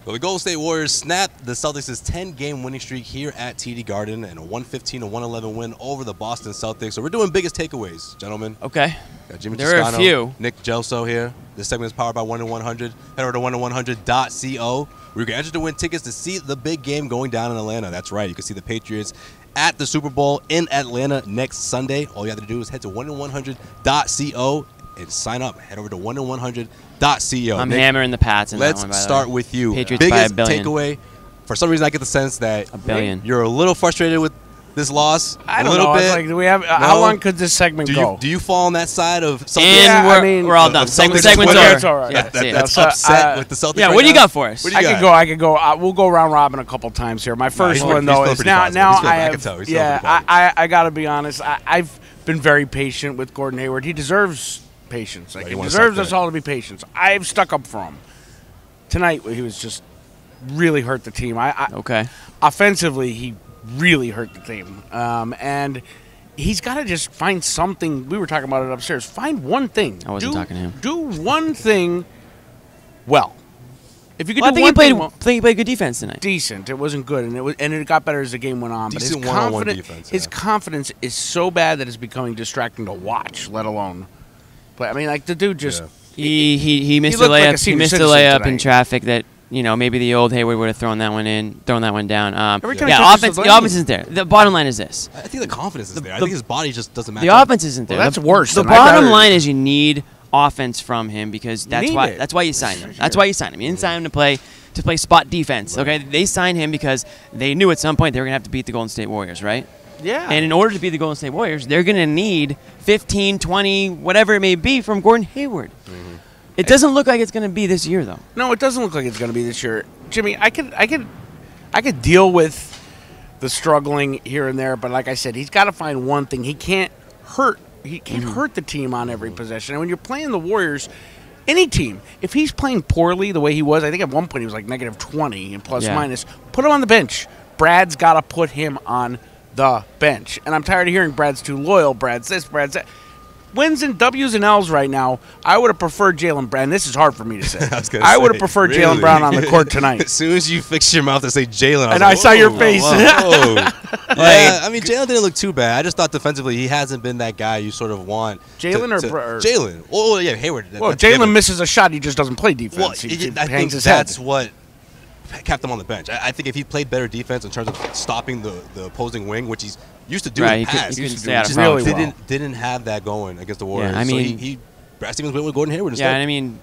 Well, the Golden State Warriors snapped the Celtics' 10-game winning streak here at TD Garden and a 115-111 win over the Boston Celtics. So we're doing biggest takeaways, gentlemen. Okay. Got Jimmy There are Toscano, a few. Nick Gelso here. This segment is powered by 1-100. Head over to 1-100.co. Where you can enter to win tickets to see the big game going down in Atlanta. That's right. You can see the Patriots at the Super Bowl in Atlanta next Sunday. All you have to do is head to 1-100.co and sign up. Head over to 1-100.co. I'm Nick, hammering the Pats in that one, by let's the start way. with you. Patriots by Biggest $1 billion. takeaway. For some reason, I get the sense that $1 billion. you're a little frustrated with this loss. I don't a little know. bit. It's like, do we have? How long could this segment go? Do you fall on that side of something? And Yeah, we're all done. Celtics Segment's winner. over. It's all right. Yeah, That- see ya. that's So, upset with the Celtics. Yeah, right what do you now? got for us? What do you got? I could go. We'll go round robin a couple times here. My first he's one feeling though is pretty now. positive. Now He's feeling- I I have. can tell. He's feeling pretty I got to be honest. I've been very patient with Gordon Hayward. He deserves patience. Like, Right, he you wanna deserves suck us that. all to be patient. I've stuck up for him. Tonight he was just really hurt the team. Okay. Offensively, he really hurt the team. And he's got to just find something. We were talking about it upstairs. Find one thing. I wasn't talking to him. Do one thing well. If you could Well, I do think one thing well, he played good defense tonight. decent. It wasn't good, and it got better as the game went on. Decent but one-on-one defense, his yeah. confidence is so bad that it's becoming distracting to watch, let alone. But I mean, like the dude just He missed a looked like a layup. He senior missed a citizen layup in tonight. traffic that maybe the old Hayward would have thrown that one down. Every time he Yeah, touches the the lane. offense isn't there. The bottom line is this: I think the confidence is there. I the- think his body just doesn't match the up. offense isn't there. Well, that's The- worse The than I bottom heard. line is you need offense from him because that's need why it. that's why you signed him. That's why you signed him. You didn't sign him to play spot defense. Okay, they signed him because they knew at some point they were gonna have to beat the Golden State Warriors, right? yeah. And in order to beat the Golden State Warriors, they're going to need 15, 20, whatever it may be from Gordon Hayward. It doesn't look like it's going to be this year, though. No, it doesn't look like it's going to be this year, Jimmy. I could deal with the struggling here and there, but like I said, he's got to find one thing. He can't hurt. He can't hurt the team on every possession. And when you're playing the Warriors, any team, if he's playing poorly the way he was, I think at one point he was like negative 20 and plus minus. Put him on the bench. Brad's got to put him on the bench. And I'm tired of hearing Brad's too loyal. Brad's this. Brad's that. Wins and W's and L's right now. I would have preferred Jaylen Brown. This is hard for me to say. I would have preferred Jaylen Brown on the court tonight. As soon as you fix your mouth to say Jalen, And I saw your face. Whoa. Yeah, I mean, Jalen didn't look too bad. I just thought defensively he hasn't been that guy you sort of want. Jalen or Jalen? Oh, yeah, Hayward. Well, that's given. Jalen misses a shot. He just doesn't play defense. Well, he I hangs think his head. that's what kept him on the bench. I think if he played better defense in terms of stopping the opposing wing, which he's used to do in the past, he couldn't just stay out of really foul. well. didn't have that going against the Warriors. I mean, so Brad Stevens went with Gordon Hayward instead. Yeah, and I mean,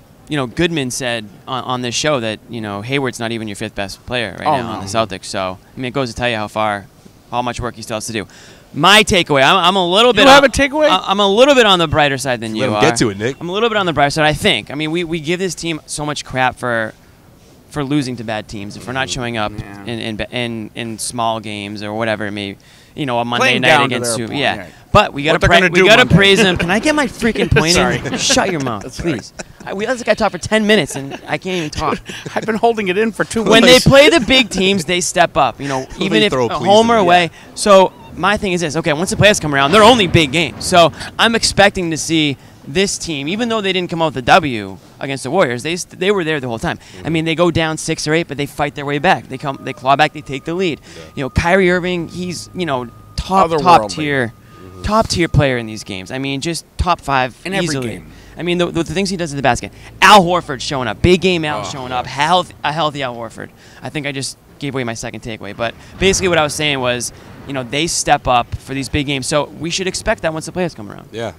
Goodman said on this show that, Hayward's not even your fifth best player right now on the Celtics. So, I mean, it goes to tell you how much work he still has to do. My takeaway, I'm a little bit. You have a takeaway? I'm a little bit on the brighter side than you Let him are. get to it, Nick. I'm a little bit on the brighter side, I think. I mean, we give this team so much crap for losing to bad teams, if we're not showing up in small games or whatever it may, a Monday Playing night down to against their two. point, Yeah, right. but we What they're gonna do gotta Monday. praise him. Can I get my freaking point Sorry. in? Shut your mouth, please. We let this guy talk for 10 minutes and I can't even talk. I've been holding it in for 2 weeks. When they play the big teams, they step up. Even if throw a please home or in, away. So my thing is this: okay, once the playoffs come around, they're only big games. So I'm expecting to see this team, even though they didn't come out with a W against the Warriors, they were there the whole time. I mean, they go down 6 or 8, but they fight their way back. They claw back, they take the lead. Kyrie Irving, he's top tier player in these games. I mean, just top 5 In every easily. game. I mean, the things he does in the basket. Al Horford showing up, big game Al showing up, a healthy Al Horford. I think I just gave away my second takeaway, but basically what I was saying was, they step up for these big games. So we should expect that once the playoffs come around. Yeah,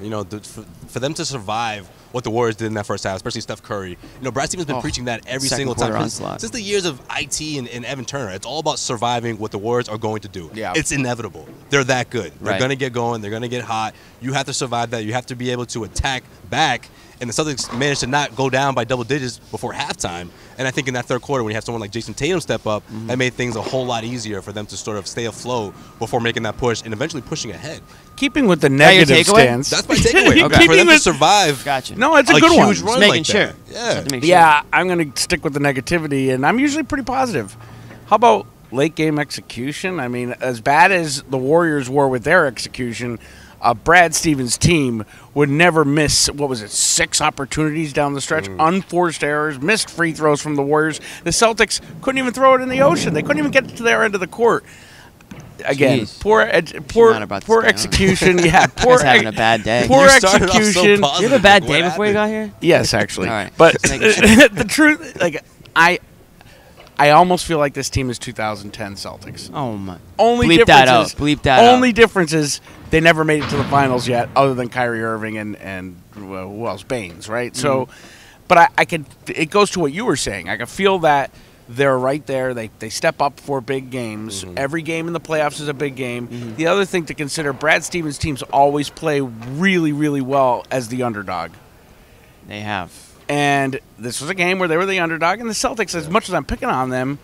for them to survive what the Warriors did in that first half, especially Steph Curry. Brad Stevens has been preaching that every second single time quarter since onslaught. the years of IT and Evan Turner. It's all about surviving what the Warriors are going to do. Yeah. It's inevitable. They're that good. They're Right. going to get going. They're going to get hot. You have to survive that. You have to be able to attack back. And the Celtics managed to not go down by double digits before halftime. And I think in that third quarter, when you have someone like Jason Tatum step up, that made things a whole lot easier for them to sort of stay afloat before making that push and eventually pushing ahead. Keeping with the your negative takeaway? stance. That's my takeaway. Okay. For them to with- survive Gotcha. No, it's a a good one. huge run Just making like sure. that. Just Yeah. have to make sure. Yeah, I'm going to stick with the negativity, and I'm usually pretty positive. How about late game execution? I mean, as bad as the Warriors were with their execution, Brad Stevens' team would never miss, 6 opportunities down the stretch, unforced errors, missed free throws from the Warriors. The Celtics couldn't even throw it in the ocean. They couldn't even get to their end of the court. Again, Jeez. poor execution. Yeah, He's having a bad day. Poor You started off so execution. positive. Did you have a bad What day before you happened? got here? Yes, actually. All right. But Just making sure. the truth, I almost feel like this team is 2010 Celtics. Oh my! Only Bleep difference that out. is- Bleep that out. Only difference is they never made it to the finals yet, other than Kyrie Irving and who else? Baines, right? So, but I could. It goes to what you were saying. I can feel that they're right there. They step up for big games. Every game in the playoffs is a big game. The other thing to consider: Brad Stevens' teams always play really, really well as the underdog. They have. And this was a game where they were the underdog, and the Celtics, as much as I'm picking on them,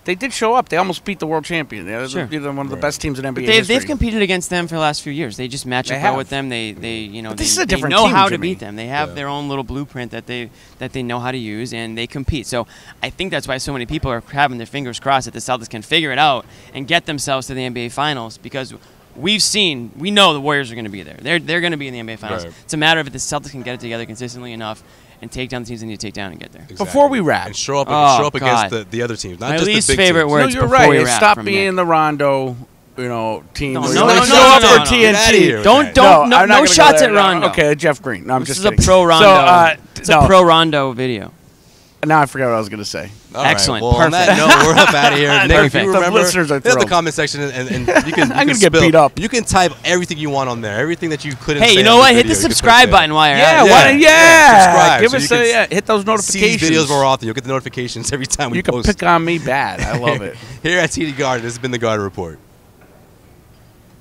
they did show up. They almost beat the world champion. They're Sure. one of the best teams in NBA They've history. competed against them for the last few years. They just match They up well have. with them. They you know But they, this is a they different know team, how to Jimmy. beat them. They have their own little blueprint that they know how to use, and they compete. So I think that's why so many people are having their fingers crossed that the Celtics can figure it out and get themselves to the NBA Finals, because we know the Warriors are going to be there. They're going to be in the NBA Finals. Right. It's a matter of if the Celtics can get it together consistently enough and take down the teams they need to take down and get there. Exactly. Before we wrap. And show up Oh, against God. the other teams, not My just least the big favorite teams. word. No, Words you're before right. we It wrap stopped from being Nick. the Rondo, team. No, where no, you no, only no, show up no, for no, no. TNT. Get outta here with that. Don't I'm not no gonna go shots there. at No, Rondo. Okay, Jeff Green. No, I'm This just is a kidding. pro Rondo. So, It's a pro Rondo video. Now I forgot what I was going to say. All right, Excellent. Well, on that Perfect. note, we're up out of here. Nick, if Perfect. you The remember, listeners are hit the thrilled. comment section and you can. I'm you gonna can get spill. beat up. You can type everything you want on there. Everything that you couldn't. Hey, say you in know what? Hit video, the you can put subscribe there. button while you're Yeah, at it. why don't- yeah. Subscribe. Give so us you can hit those See notifications. these videos more often. You'll get the notifications every time we You can post. pick on me bad. I love it. Here at TD Garden, this has been the Garden Report.